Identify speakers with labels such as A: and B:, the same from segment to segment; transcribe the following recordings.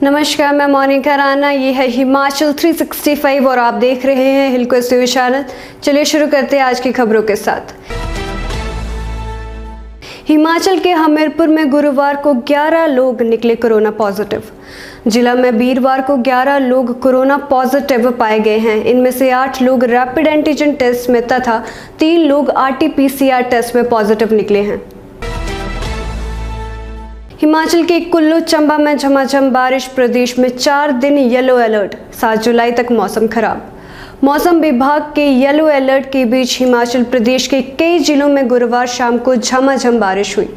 A: नमस्कार, मैं मोनिका राणा। ये है हिमाचल 365 और आप देख रहे हैं हिलक्वेस्ट टीवी चैनल। चलिए शुरू करते हैं आज की खबरों के साथ। हिमाचल के हमीरपुर में गुरुवार को 11 लोग निकले कोरोना पॉजिटिव। जिला में वीरवार को 11 लोग कोरोना पॉजिटिव पाए गए हैं। इनमें से 8 लोग रैपिड एंटीजन टेस्ट में तथा 3 लोग RT-PCR टेस्ट में पॉजिटिव निकले हैं। हिमाचल के कुल्लू चंबा में झमाझम बारिश। प्रदेश में 4 दिन येलो अलर्ट। 7 जुलाई तक मौसम खराब। मौसम विभाग के येलो अलर्ट के बीच हिमाचल प्रदेश के कई जिलों में गुरुवार शाम को झमाझम बारिश हुई।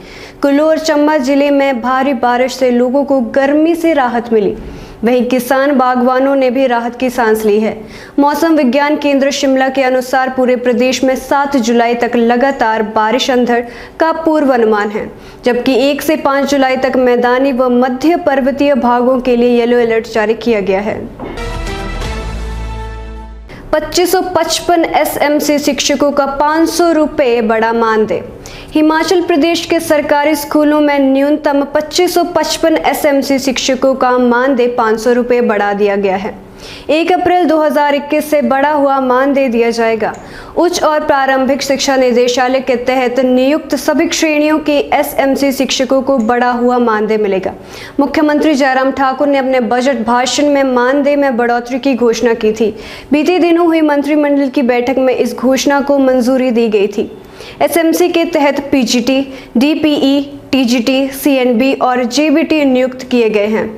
A: कुल्लू और चंबा जिले में भारी बारिश से लोगों को गर्मी से राहत मिली। वहीं किसान बागवानों ने भी राहत की सांस ली है। मौसम विज्ञान केंद्र शिमला के अनुसार पूरे प्रदेश में 7 जुलाई तक लगातार बारिश अंधड़ का पूर्वानुमान है, जबकि 1 से 5 जुलाई तक मैदानी व मध्य पर्वतीय भागों के लिए येलो अलर्ट जारी किया गया है। 2555 SMC शिक्षकों का 500 रुपये बड़ा मानदेय। हिमाचल प्रदेश के सरकारी स्कूलों में न्यूनतम 2555 SMC शिक्षकों का मानदेय 500 रुपये बढ़ा दिया गया है। 1 अप्रैल 2021 से बढ़ा हुआ मानदेय दिया जाएगा। उच्च और प्रारंभिक शिक्षा निदेशालय के तहत नियुक्त सभी श्रेणियों के SMC शिक्षकों को बढ़ा हुआ मानदेय मिलेगा। मुख्यमंत्री जयराम ठाकुर ने अपने बजट भाषण में मानदेय में बढ़ोतरी की घोषणा की थी। बीते दिनों हुई मंत्रिमंडल की बैठक में इस घोषणा को मंजूरी दी गई थी। SMC के तहत PGT, DPE, TGT, CNB और JBT नियुक्त किए गए हैं।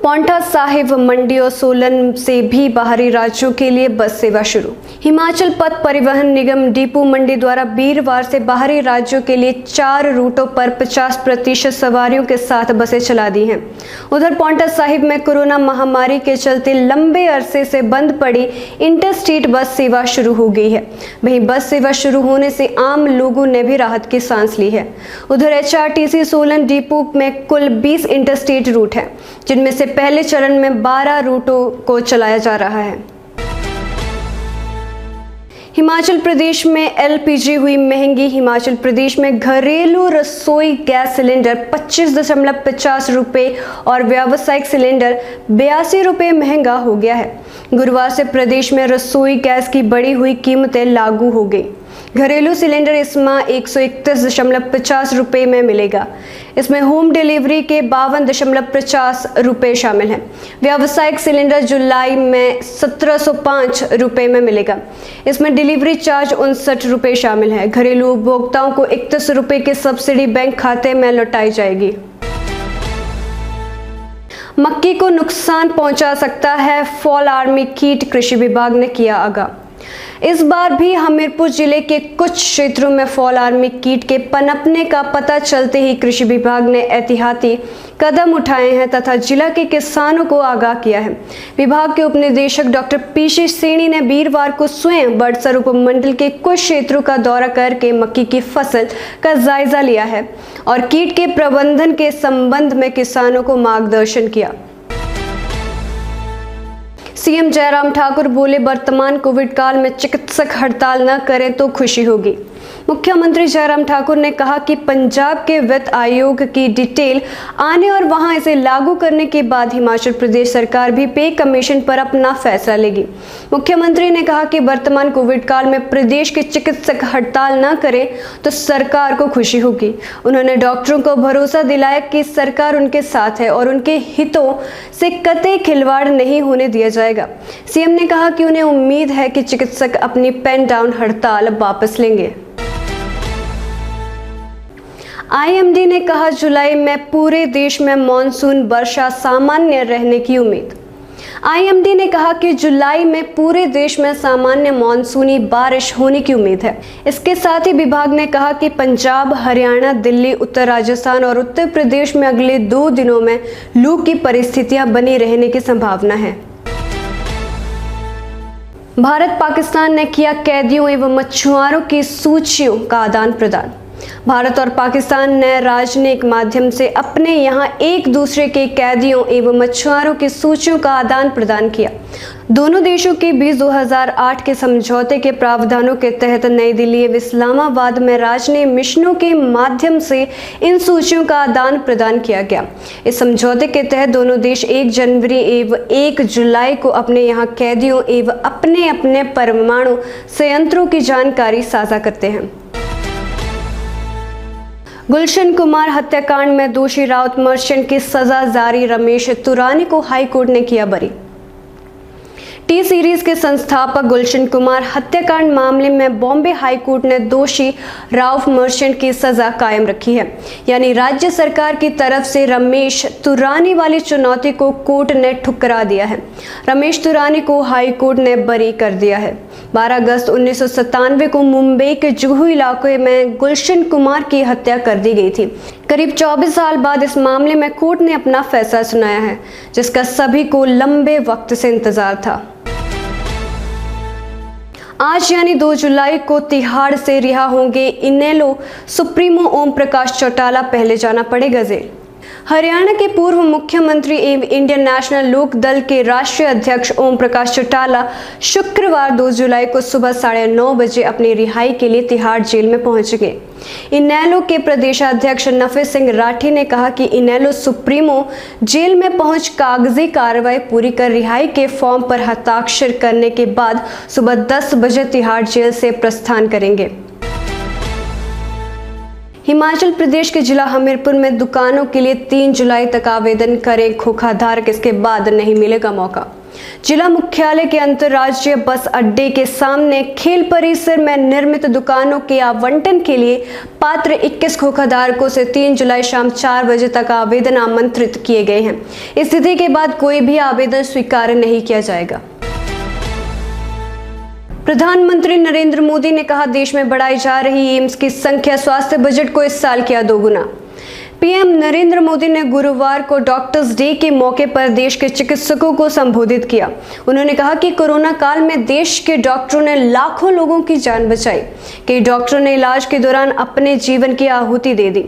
A: पांवटा साहिब, मंडी और सोलन से भी बाहरी राज्यों के लिए बस सेवा शुरू। हिमाचल पथ परिवहन निगम डिपो मंडी द्वारा वीरवार से बाहरी राज्यों के लिए 4 रूटों पर 50% सवारियों के साथ बसें चला दी हैं। उधर पांवटा साहिब में कोरोना महामारी के चलते लंबे अरसे से बंद पड़ी इंटरस्टेट बस सेवा शुरू हो गई है। वहीं बस सेवा शुरू होने से आम लोगों ने भी राहत की सांस ली है। उधर HRTC सोलन डिपो में कुल 20 इंटरस्टेट रूट हैं, जिनमें से पहले चरण में 12 रूटों को चलाया जा रहा है। हिमाचल प्रदेश में LPG हुई महंगी। हिमाचल प्रदेश में घरेलू रसोई गैस सिलेंडर 25.50 रुपये और व्यावसायिक सिलेंडर 82 रुपये महंगा हो गया है। गुरुवार से प्रदेश में रसोई गैस की बढ़ी हुई कीमतें लागू हो गई। घरेलू सिलेंडर इस माह 131.50 रुपये में मिलेगा। इसमें होम डिलीवरी के 52.50 रुपये शामिल हैं। व्यावसायिक सिलेंडर जुलाई में 1705 रुपये में मिलेगा। इसमें डिलीवरी चार्ज 59 रुपये शामिल है। घरेलू उपभोक्ताओं को 31 रुपये की सब्सिडी बैंक खाते में लौटाई जाएगी। मक्की को नुकसान पहुंचा सकता है फॉल आर्मी कीट, कृषि विभाग ने किया आगाह। इस बार भी हमीरपुर जिले के कुछ क्षेत्रों में फॉल आर्मी कीट के पनपने का पता चलते ही कृषि विभाग ने एहतियाती कदम उठाए हैं तथा जिला के किसानों को आगाह किया है। विभाग के उपनिदेशक डॉक्टर पीसी सैनी ने वीरवार को स्वयं बड़सर उपमंडल के कुछ क्षेत्रों का दौरा करके मक्की की फसल का जायजा लिया है और कीट के प्रबंधन के संबंध में किसानों को मार्गदर्शन किया। CM जयराम ठाकुर बोले, वर्तमान कोविड काल में चिकित्सक हड़ताल न करें तो खुशी होगी। मुख्यमंत्री जयराम ठाकुर ने कहा कि पंजाब के वित्त आयोग की डिटेल आने और वहां इसे लागू करने के बाद हिमाचल प्रदेश सरकार भी पे कमीशन पर अपना फैसला लेगी। मुख्यमंत्री ने कहा कि वर्तमान कोविड काल में प्रदेश के चिकित्सक हड़ताल न करें तो सरकार को खुशी होगी। उन्होंने डॉक्टरों को भरोसा दिलाया कि सरकार उनके साथ है और उनके हितों से कतई खिलवाड़ नहीं होने दिया जाएगा। CM ने कहा कि उन्हें उम्मीद है कि चिकित्सक अपनी पेन डाउन हड़ताल वापस लेंगे। IMD ने कहा, जुलाई में पूरे देश में मॉनसून वर्षा सामान्य रहने की उम्मीद। IMD ने कहा कि जुलाई में पूरे देश में सामान्य मॉनसूनी बारिश होने की उम्मीद है। इसके साथ ही विभाग ने कहा कि पंजाब, हरियाणा, दिल्ली, उत्तर राजस्थान और उत्तर प्रदेश में अगले 2 दिनों में लू की परिस्थितियां बनी रहने की संभावना है। भारत पाकिस्तान ने किया कैदियों एवं मछुआरों की सूचियों का आदान प्रदान। भारत और पाकिस्तान ने राजनयिक माध्यम से अपने यहाँ एक दूसरे के कैदियों एवं मछुआरों की सूचियों का आदान प्रदान किया। दोनों देशों के बीच 2008 के समझौते के प्रावधानों के तहत नई दिल्ली एवं इस्लामाबाद में राजनयिक मिशनों के माध्यम से इन सूचियों का आदान प्रदान किया गया। इस समझौते के तहत दोनों देश 1 जनवरी एवं 1 जुलाई को अपने यहाँ कैदियों एवं अपने अपने परमाणु संयंत्रों की जानकारी साझा करते हैं। गुलशन कुमार हत्याकांड में दोषी राउत मर्चेंट की सजा जारी, रमेश तुरानी को हाई कोर्ट ने किया बरी। टी सीरीज के संस्थापक गुलशन कुमार हत्याकांड मामले में बॉम्बे हाई कोर्ट ने दोषी राउफ मर्चेंट की सजा कायम रखी है। यानी राज्य सरकार की तरफ से रमेश तुरानी वाली चुनौती को कोर्ट ने ठुकरा दिया है। रमेश तुरानी को हाई कोर्ट ने बरी कर दिया है। 12 अगस्त 1997 को मुंबई के जुहू इलाके में गुलशन कुमार की हत्या कर दी गई थी। करीब 24 साल बाद इस मामले में कोर्ट ने अपना फैसला सुनाया है, जिसका सभी को लंबे वक्त से इंतजार था। आज यानी 2 जुलाई को तिहाड़ से रिहा होंगे इनेलो सुप्रीमो ओम प्रकाश चौटाला, पहले जाना पड़ेगा जेल। हरियाणा के पूर्व मुख्यमंत्री एवं इंडियन नेशनल लोक दल के राष्ट्रीय अध्यक्ष ओम प्रकाश चौटाला शुक्रवार 2 जुलाई को सुबह 9:30 बजे अपनी रिहाई के लिए तिहाड़ जेल में पहुंच गए। इनेलो के प्रदेशाध्यक्ष नफे सिंह राठी ने कहा कि इनेलो सुप्रीमो जेल में पहुंच कागजी कार्रवाई पूरी कर रिहाई के फॉर्म पर हस्ताक्षर करने के बाद सुबह 10 बजे तिहाड़ जेल से प्रस्थान करेंगे। हिमाचल प्रदेश के जिला हमीरपुर में दुकानों के लिए 3 जुलाई तक आवेदन करें खोखाधारक, इसके बाद नहीं मिलेगा मौका। जिला मुख्यालय के अंतर्राज्यीय बस अड्डे के सामने खेल परिसर में निर्मित दुकानों के आवंटन के लिए पात्र 21 खोखाधारकों से 3 जुलाई शाम 4 बजे तक आवेदन आमंत्रित किए गए हैं। इस तिथि के बाद कोई भी आवेदन स्वीकार नहीं किया जाएगा। प्रधानमंत्री नरेंद्र मोदी ने कहा, देश में बढ़ाई जा रही एम्स की संख्या स्वास्थ्य बजट को इस साल किया 2 गुना। पीएम नरेंद्र मोदी ने गुरुवार को डॉक्टर्स डे के मौके पर देश के चिकित्सकों को संबोधित किया। उन्होंने कहा कि कोरोना काल में देश के डॉक्टरों ने लाखों लोगों की जान बचाई। कई डॉक्टरों ने इलाज के दौरान अपने जीवन की आहुति दे दी।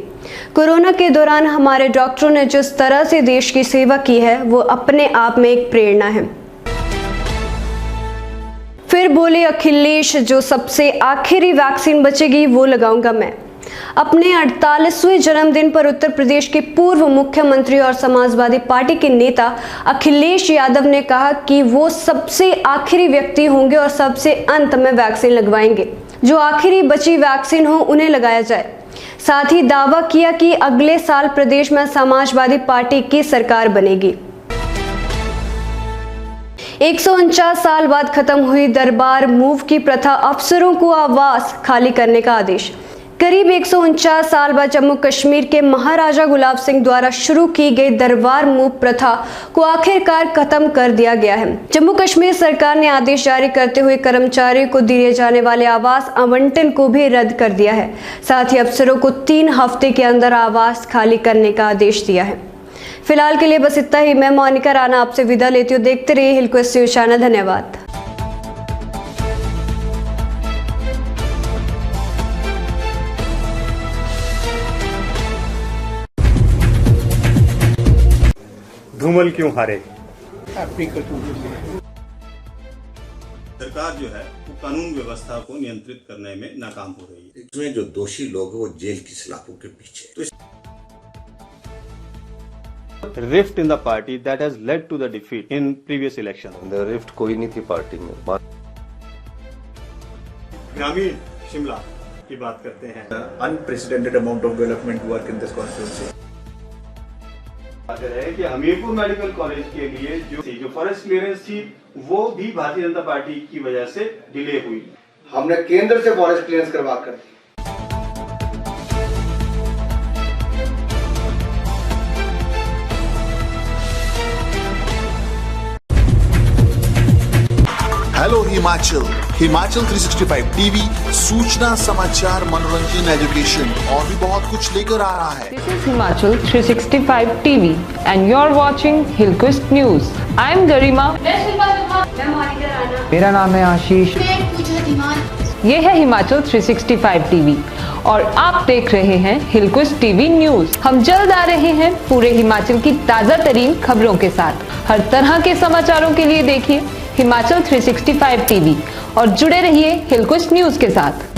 A: कोरोना के दौरान हमारे डॉक्टरों ने जिस तरह से देश की सेवा की है, वो अपने आप में एक प्रेरणा है। फिर बोले अखिलेश, जो सबसे आखिरी वैक्सीन बचेगी वो लगाऊंगा मैं। अपने 48वें जन्मदिन पर उत्तर प्रदेश के पूर्व मुख्यमंत्री और समाजवादी पार्टी के नेता अखिलेश यादव ने कहा कि वो सबसे आखिरी व्यक्ति होंगे और सबसे अंत में वैक्सीन लगवाएंगे। जो आखिरी बची वैक्सीन हो उन्हें लगाया जाए। साथ ही दावा किया कि अगले साल प्रदेश में समाजवादी पार्टी की सरकार बनेगी। 149 साल बाद खत्म हुई दरबार मूव की प्रथा, अफसरों को आवास खाली करने का आदेश। करीब 149 साल बाद जम्मू कश्मीर के महाराजा गुलाब सिंह द्वारा शुरू की गई दरबार मूव प्रथा को आखिरकार खत्म कर दिया गया है। जम्मू कश्मीर सरकार ने आदेश जारी करते हुए कर्मचारियों को दिए जाने वाले आवास आवंटन को भी रद्द कर दिया है। साथ ही अफसरों को 3 हफ्ते के अंदर आवास खाली करने का आदेश दिया है। फिलहाल के लिए बस इतना ही। मैं मोनिका राणा आपसे विदा लेती हूँ। देखते रहिए हिलक्वेस्ट न्यूज चैनल। धन्यवाद।
B: धूमल क्यों हारे?
C: सरकार जो है वो कानून व्यवस्था को नियंत्रित करने में नाकाम हो रही है।
D: इसमें जो दोषी लोग हैं वो जेल की सलाखों के पीछे। तो
B: rift in the party that has led to the defeat in previous election.
E: The rift कोई नहीं थी पार्टी में।
C: ग्रामीण शिमला की बात करते हैं।
F: Unprecedented amount of development work in this constituency.
C: है कि हमीरपुर मेडिकल कॉलेज के लिए जो फॉरेस्ट क्लियरेंस थी वो भी भारतीय जनता पार्टी की वजह से डिले हुई।
F: हमने केंद्र से फॉरेस्ट क्लियरेंस करवा कर दी।
G: हेलो हिमाचल 365 टीवी सूचना, समाचार, मनोरंजन, एजुकेशन और भी बहुत कुछ लेकर आ रहा है।
H: This is Himachal 365 TV and you're watching Hillquest News. I am Garima. मेरा नाम है आशीष। ये है हिमाचल 365 टीवी और आप देख रहे हैं हिलक्विस्ट टीवी न्यूज। हम जल्द आ रहे हैं पूरे हिमाचल की ताजा तरीन खबरों के साथ। हर तरह के समाचारों के लिए देखिए हिमाचल 365 टीवी और जुड़े रहिए हिलक्विस्ट न्यूज के साथ।